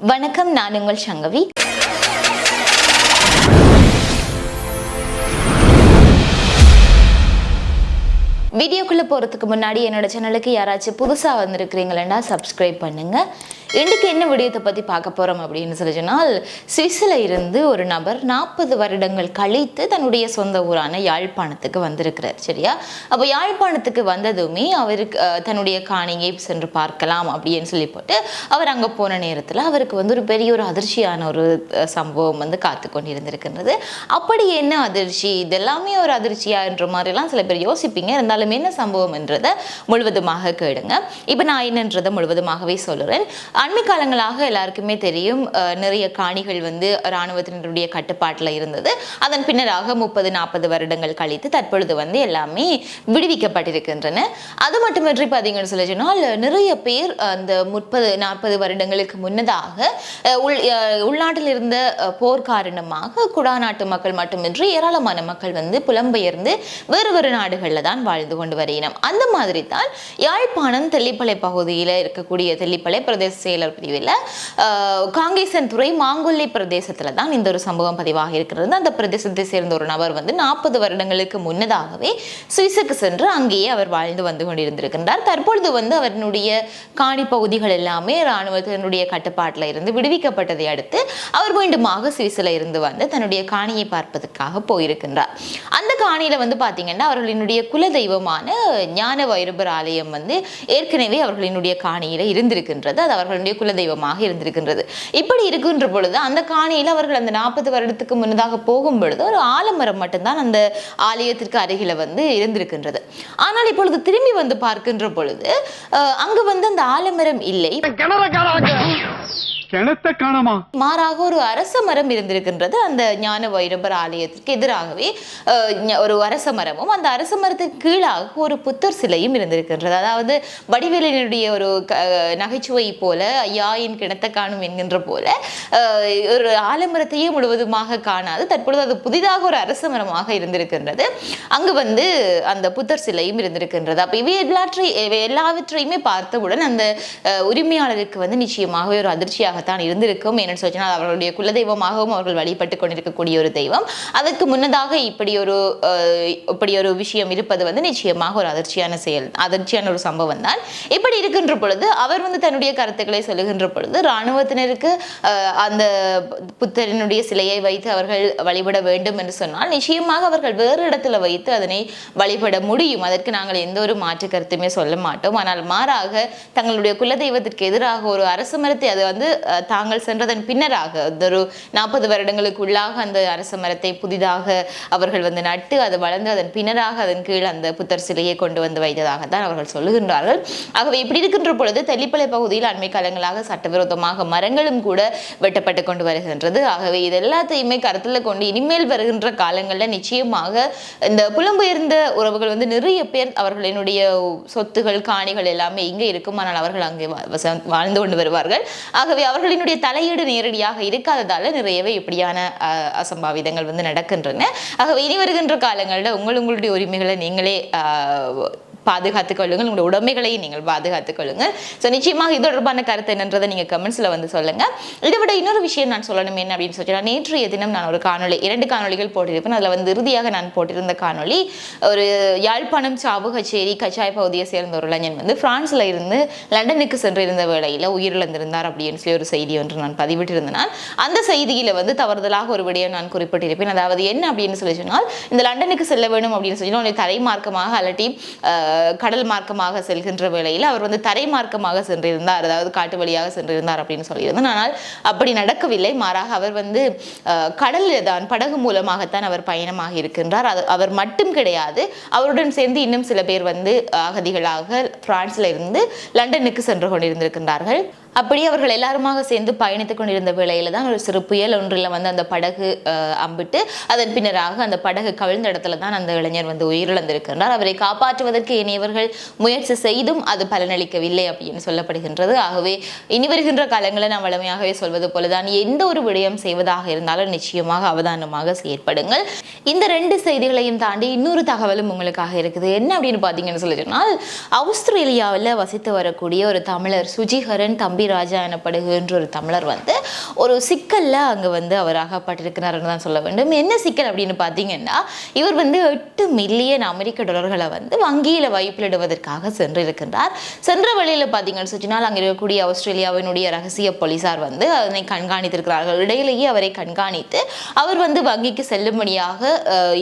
வணக்கம், நான் உங்கள் சங்கவி. வீடியோக்குள்ளே போகிறதுக்கு முன்னாடி என்னோட சேனலுக்கு யாராச்சும் புதுசாக வந்திருக்கிறீங்களா சப்ஸ்கிரைப் பண்ணுங்க. இன்றைக்கு என்ன விடயத்தை பற்றி பார்க்க போகிறோம் அப்படின்னு சொல்லி சொன்னால், சுவிஸில் இருந்து ஒரு நபர் 40 வருடங்கள் கழித்து தன்னுடைய சொந்த ஊரான யாழ்ப்பாணத்துக்கு வந்திருக்கிறார். சரியா? அப்போ யாழ்ப்பாணத்துக்கு வந்ததுமே அவருக்கு தன்னுடைய காணியை சென்று பார்க்கலாம் அப்படின்னு சொல்லி போட்டு அவர் அங்கே போன நேரத்தில் அவருக்கு ஒரு பெரிய ஒரு அதிர்ச்சியான ஒரு சம்பவம் காத்து கொண்டு இருந்திருக்கின்றது. அப்படி என்ன அதிர்ச்சி, இதெல்லாமே ஒரு அதிர்ச்சியான்ற மாதிரிலாம் சில பேர் யோசிப்பீங்க. இருந்தாலும் என்ன சம்பவம் என்றதை முழுவதுமாக கேளுங்க. இப்போ நான் என்னன்றதை முழுவதுமாகவே சொல்லுறேன். அண்மை காலங்களாக எல்லாருக்குமே தெரியும், நிறைய காணிகள் இராணுவத்தினருடைய கட்டுப்பாட்டில் இருந்தது. அதன் பின்னராக 30-40 வருடங்கள் கழித்து தற்பொழுது எல்லாமே விடுவிக்கப்பட்டிருக்கின்றன. அது மட்டுமின்றி பார்த்தீங்கன்னு சொல்லி சொன்னால், நிறைய பேர் அந்த 30-40 வருடங்களுக்கு முன்னதாக உள்நாட்டில் இருந்த போர் காரணமாக குடாநாட்டு மக்கள் மட்டுமின்றி ஏராளமான மக்கள் புலம்பெயர்ந்து வேறு வேறு நாடுகளில் தான் வாழ்ந்து கொண்டு வரையினம். அந்த மாதிரி தான் யாழ்ப்பாணம் தெல்லிப்பளை பகுதியில் இருக்கக்கூடிய தெல்லிப்பளை பிரதேச செயலர் பிரிவில் காங்கேசன் துறை மாங்கொல்லி பிரதேசத்தில் தான் இந்த ஒரு சம்பவம் பதிவாக இருக்கிறது. அந்த பிரதேசத்தை சேர்ந்த ஒரு நபர் 40 வருடங்களுக்கு முன்னதாகவே சுவிஸுக்கு சென்று அங்கேயே அவர் வாழ்ந்து வந்து கொண்டிருந்திருக்கின்றார். தற்பொழுது அவருடைய காணி பகுதிகள் எல்லாமே இராணுவத்தினுடைய கட்டுப்பாட்டில் இருந்து விடுவிக்கப்பட்டதை அடுத்து அவர் மீண்டுமாக சுவிஸில் இருந்து தன்னுடைய காணியை பார்ப்பதற்காக போயிருக்கின்றார். அந்த காணியில் பார்த்தீங்கன்னா அவர்களினுடைய குல தெய்வமான ஞான வைரபர் ஆலயம் ஏற்கனவே அவர்களினுடைய காணியில இருந்திருக்கின்றது. அது அவர்களுடைய குலதெய்வமாக இருந்திருக்கின்றது. இப்படி இருக்கின்ற பொழுது அந்த காணியில் அவர்கள் அந்த 40 வருடத்துக்கு முன்னதாக போகும் பொழுது ஒரு ஆலமரம் மட்டும்தான் அந்த ஆலயத்திற்கு அருகில இருந்திருக்கின்றது. ஆனால் இப்பொழுது திரும்பி பார்க்கின்ற பொழுது அங்கு அந்த ஆலமரம் இல்லை, மாறாக ஒரு அரச மரம் இருந்திருக்கின்றது. அந்த ஞான வைரபர் ஆலயத்திற்கு எதிராகவே ஒரு அரச மரமும், அந்த அரச மரத்திற்கு கீழாக ஒரு புத்தர் சிலையும் இருந்திருக்கின்றது. அதாவது வடிவேலினுடைய ஒரு நகைச்சுவை போல, ஐயாயின் கிணத்த காணும் என்கின்ற போல ஒரு ஆலமரத்தையே முழுவதுமாக காணாது தற்பொழுது அது புதிதாக ஒரு அரச மரமாக இருந்திருக்கின்றது. அங்கு அந்த புத்தர் சிலையும் இருந்திருக்கின்றது. அப்ப இவை எல்லாவற்றையுமே பார்த்தவுடன் அந்த உரிமையாளருக்கு நிச்சயமாகவே ஒரு அதிர்ச்சியாக தான் இருந்திருக்கும். என்னன்னு சொன்னால், அவர்களுடைய குலதெய்வமாகவும் அவர்கள் வழிபட்டு கொண்டிருக்கக்கூடிய ஒரு தெய்வம். அதற்கு முன்னதாக இப்படி ஒரு விஷயம் இருப்பது நிச்சயமாக ஒரு அதிர்ச்சியான ஒரு சம்பவம் தான். இப்படி இருக்கின்ற பொழுது அவர் தன்னுடைய கருத்துக்களை சொல்லுகின்ற பொழுது, இராணுவத்தினருக்கு அந்த புத்தரினுடைய சிலையை வைத்து அவர்கள் வழிபட வேண்டும் என்று சொன்னால் நிச்சயமாக அவர்கள் வேறு இடத்துல வைத்து அதனை வழிபட முடியும். அதற்கு நாங்கள் எந்த ஒரு மாற்று கருத்துமே சொல்ல மாட்டோம். ஆனால் மாறாக தங்களுடைய குலதெய்வத்திற்கு எதிராக ஒரு அரச மரத்தை அது தாங்கள் சென்றதன் பின்னராக ஒரு 40 வருடங்களுக்கு உள்ளாக அந்த அரச மரத்தை புதிதாக அவர்கள் நட்டு அது வளர்ந்து அதன் பின்னராக அதன் கீழ் அந்த புத்தர் சிலையை கொண்டு வைத்ததாகத்தான் அவர்கள் சொல்லுகின்றார்கள். ஆகவே இப்படி இருக்கின்ற பொழுது தெல்லிப்பளை பகுதியில் அண்மை காலங்களாக சட்டவிரோதமாக மரங்களும் கூட வெட்டப்பட்டு கொண்டு வருகின்றது. ஆகவே இது எல்லாத்தையுமே கருத்தில் கொண்டு இனிமேல் வருகின்ற காலங்களில் நிச்சயமாக இந்த புலம்பெயர்ந்த உறவுகள் நிறைய பேர் அவர்களினுடைய சொத்துகள் காணிகள் எல்லாமே இங்கே இருக்கும். ஆனால் அவர்கள் அங்கே வாழ்ந்து கொண்டு வருவார்கள். ஆகவே அவர்களினுடைய தலையீடு நேரடியாக இருக்காததால நிறையவே இப்படியான அசம்பாவிதங்கள் நடக்கின்றன. ஆகவே இனி வருகின்ற காலங்களில் உங்களுடைய உரிமைகளை நீங்களே பாதுகாத்துக் கொள்ளுங்கள், உங்களுடைய உடைமைகளையும் நீங்கள் பாதுகாத்துக் கொள்ளுங்கள். ஸோ நிச்சயமாக இது தொடர்பான கருத்து என்னன்றதை நீங்கள் கமெண்ட்ஸில் சொல்லுங்க. இதை விட இன்னொரு விஷயம் நான் சொல்லணும் என்ன அப்படின்னு சொல்லிட்டு, நேற்றைய தினம் நான் ஒரு காணொலி 2 காணொலிகள் போட்டிருப்பேன். அதில் இறுதியாக நான் போட்டிருந்த காணொலி ஒரு யாழ்ப்பாணம் சாவுகச்சேரி கச்சாய் பகுதியை சேர்ந்த ஒரு இளைஞன் பிரான்ஸ்ல இருந்து லண்டனுக்கு சென்றிருந்த வேளையில் உயிரிழந்திருந்தார் அப்படின்னு சொல்லி ஒரு செய்தி ஒன்று நான் பதிவிட்டிருந்தேன். அந்த செய்தியில தவறுதலாக ஒரு விடயம் நான் குறிப்பிட்டிருப்பேன். அதாவது என்ன அப்படின்னு சொல்லி சொன்னால், இந்த லண்டனுக்கு செல்ல வேண்டும் அப்படின்னு சொல்லி தரை மார்க்கமாக அலட்டி கடல் மார்க்கமாக செல்கின்ற வேளையில் அவர் தரை மார்க்கமாக சென்றிருந்தார், அதாவது காட்டு வழியாக சென்றிருந்தார் அப்படின்னு சொல்லியிருந்தார். ஆனால் அப்படி நடக்கவில்லை. மாறாக அவர் கடலில் தான் படகு மூலமாகத்தான் அவர் பயணமாக இருக்கின்றார். அவர் மட்டும் கிடையாது, அவருடன் சேர்ந்து இன்னும் சில பேர் அகதிகளாக பிரான்ஸ்ல இருந்து லண்டனுக்கு சென்று கொண்டிருந்திருக்கின்றார்கள். அப்படி அவர்கள் எல்லாருமாக சேர்ந்து பயணித்துக் கொண்டிருந்த வேளையில தான் ஒரு சிறு புயல் ஒன்றில் அந்த படகு அம்பிட்டு அதன் பின்னராக அந்த படகு கவிழ்ந்த இடத்துல தான் அந்த இளைஞர் உயிரிழந்திருக்கின்றார். அவரை காப்பாற்றுவதற்கு இனியவர்கள் முயற்சி செய்தும் அது பலனளிக்கவில்லை அப்படின்னு சொல்லப்படுகின்றது. ஆகவே இனி வருகின்ற காலங்களில் நாம் வளமையாகவே சொல்வது போலதான் எந்த ஒரு விடயம் செய்வதாக இருந்தாலும் நிச்சயமாக அவதானமாக செயற்படுங்கள். இந்த 2 செய்திகளையும் தாண்டி இன்னொரு தகவலும் உங்களுக்காக இருக்குது. என்ன அப்படின்னு பார்த்தீங்கன்னு சொல்லி சொன்னால், ஆஸ்திரேலியாவில் வசித்து வரக்கூடிய ஒரு தமிழர் சுஜிஹரன் தம்பி ராஜா எனப்படுகின்ற ஒரு தமிழர் வந்து ஒரு சிக்கல்ல அங்க வந்து அவர் அகப்பட்டிருக்கிறாருன்னு தான் சொல்ல வேண்டும். என்ன சிக்கல் அப்படின்னு பார்த்தீங்கன்னா, இவர் வந்து 8 மில்லியன் அமெரிக்க டாலர்களை வந்து வங்கியில வைப்பிலிடுவதற்காக சென்றிருக்கின்றார். சென்ற வழியில பார்த்தீங்கன்னு சொன்னால் அங்கே இருக்கக்கூடிய ஆஸ்திரேலியாவினுடைய ரகசிய போலீசார் வந்து அதனை கண்காணித்திருக்கிறார்கள். இடையிலேயே அவரை கண்காணித்து அவர் வந்து வங்கிக்கு செல்லும்படியாக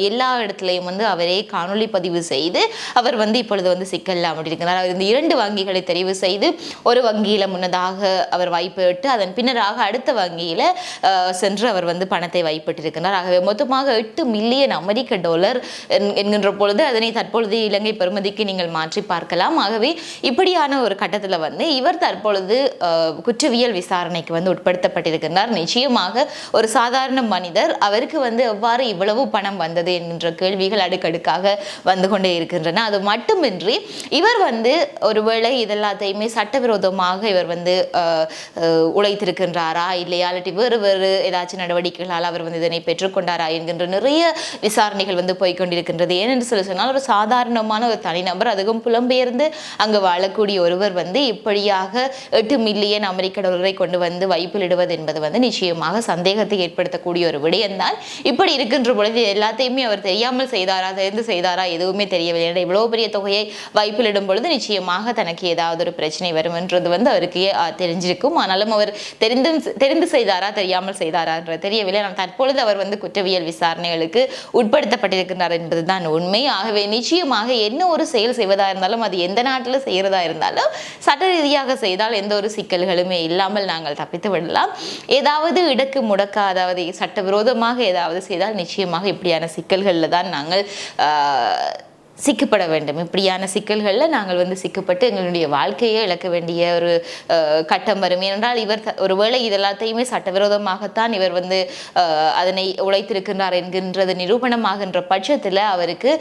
எல்லா இடத்துலையும் வந்து அவரே காணொலி பதிவு செய்து அவர் வந்து இப்பொழுது வந்து சிக்கல்ல அமர்ந்திருக்கிறார். அவர் இந்த 2 வங்கிகளை தெரிவு செய்து ஒரு வங்கியில முன்னதாக அவர் வைப்பிட்டு அதன் பின்னராக அடுத்த வங்கியில சென்று அவர் வந்து பணத்தை வைப்பிட்டிருக்கிறார். ஆகவே மொத்தமாக 8 மில்லியன் அமெரிக்க டாலர் என்கின்ற பொழுது அதனை தற்பொழுது இலங்கை பெறுமதிக்கு நீங்கள் மாற்றி பார்க்கலாம். ஆகவே இப்படியான ஒரு கட்டத்தில் வந்து இவர் தற்பொழுது குற்றவியல் விசாரணைக்கு வந்து உட்படுத்தப்பட்டிருக்கிறார். நிச்சயமாக ஒரு சாதாரண மனிதர் அவருக்கு வந்து எவ்வாறு இவ்வளவு பணம் வந்தது என்கின்ற கேள்விகள் அடுக்கடுக்காக வந்து கொண்டே இருக்கின்றன. அது மட்டுமின்றி இவர் வந்து ஒருவேளை இதெல்லாத்தையுமே சட்டவிரோதமாக இவர் வந்து உழைத்திருக்கின்றாரா இல்லையா, இல்லாட்டி வேறு வேறு ஏதாச்சும் நடவடிக்கைகளால் அவர் வந்து இதனை பெற்றுக்கொண்டாரா என்கின்ற நிறைய விசாரணைகள் வந்து போய்கொண்டிருக்கின்றது. ஏனென்று சொன்னால் ஒரு சாதாரணமான ஒரு தனிநபர், அதுவும் புலம்பெயர்ந்து அங்கு வாழக்கூடிய ஒருவர் வந்து இப்படியாக 8 மில்லியன் அமெரிக்க டாலரை கொண்டு வந்து வைப்பிலிடுவது என்பது வந்து நிச்சயமாக சந்தேகத்தை ஏற்படுத்தக்கூடிய ஒரு விடயம்தான். இப்படி இருக்கின்ற பொழுது எல்லாத்தையுமே அவர் தெரியாமல் செய்தாரா, தெரிந்து செய்தாரா, எதுவுமே தெரியவில்லை. இவ்வளவு பெரிய தொகையை வைப்பிலிடும் பொழுது நிச்சயமாக தனக்கு ஏதாவது ஒரு பிரச்சனை வரும் என்றது வந்து அவருக்கு தெரிஞ்சிருக்கும். ஆனாலும் அவர் தெரிந்து செய்தாரா தெரியாமல் செய்தாரா என்று தெரியவில்லை. ஆனால் தற்பொழுது அவர் வந்து குற்றவியல் விசாரணைகளுக்கு உட்படுத்தப்பட்டிருக்கிறார் என்பதுதான் உண்மை. ஆகவே நிச்சயமாக என்ன ஒரு செயல் செய்வதா இருந்தாலும் அது எந்த நாட்டில் செய்யறதா இருந்தாலும் சட்ட ரீதியாக செய்தால் எந்த ஒரு சிக்கல்களுமே இல்லாமல் நாங்கள் தப்பித்து விடலாம். ஏதாவது இடக்கு முடக்க, அதாவது சட்டவிரோதமாக ஏதாவது செய்தால் நிச்சயமாக இப்படியான சிக்கல்களில் தான் நாங்கள் சிக்கப்பட வேண்டும். இப்படியான சிக்கல்களில் நாங்கள் வந்து சிக்கப்பட்டு எங்களுடைய வாழ்க்கையை இழக்க வேண்டிய ஒரு கட்டம் வரும். ஏனென்றால் இவர் ஒருவேளை இதெல்லாத்தையுமே சட்டவிரோதமாகத்தான் இவர் வந்து அதனை உழைத்திருக்கின்றார் என்கின்றது நிரூபணமாகின்ற பட்சத்தில் அவருக்கு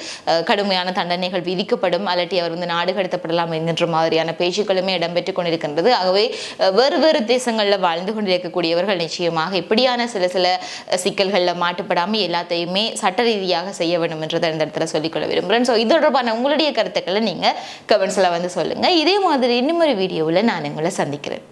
கடுமையான தண்டனைகள் விதிக்கப்படும், அல்லாட்டி அவர் வந்து நாடு கடத்தப்படலாம் என்கின்ற மாதிரியான பேச்சுக்களுமே இடம்பெற்றுக் கொண்டிருக்கின்றது. ஆகவே வேறு வேறு தேசங்களில் வாழ்ந்து கொண்டிருக்கக்கூடியவர்கள் நிச்சயமாக இப்படியான சில சிக்கல்களில் மாட்டுப்படாமல் எல்லாத்தையுமே சட்ட ரீதியாக செய்ய வேண்டும் என்றதை இந்த இடத்துல சொல்லிக்கொள்ள விரும்புகிறேன். ஸோ இது தொடர்பான உங்களுடைய கருத்துக்களை நீங்கள் கமெண்ட்ஸில் வந்து சொல்லுங்கள். இதே மாதிரி இன்னும் ஒரு வீடியோவில் நான் உங்களை சந்திக்கிறேன்.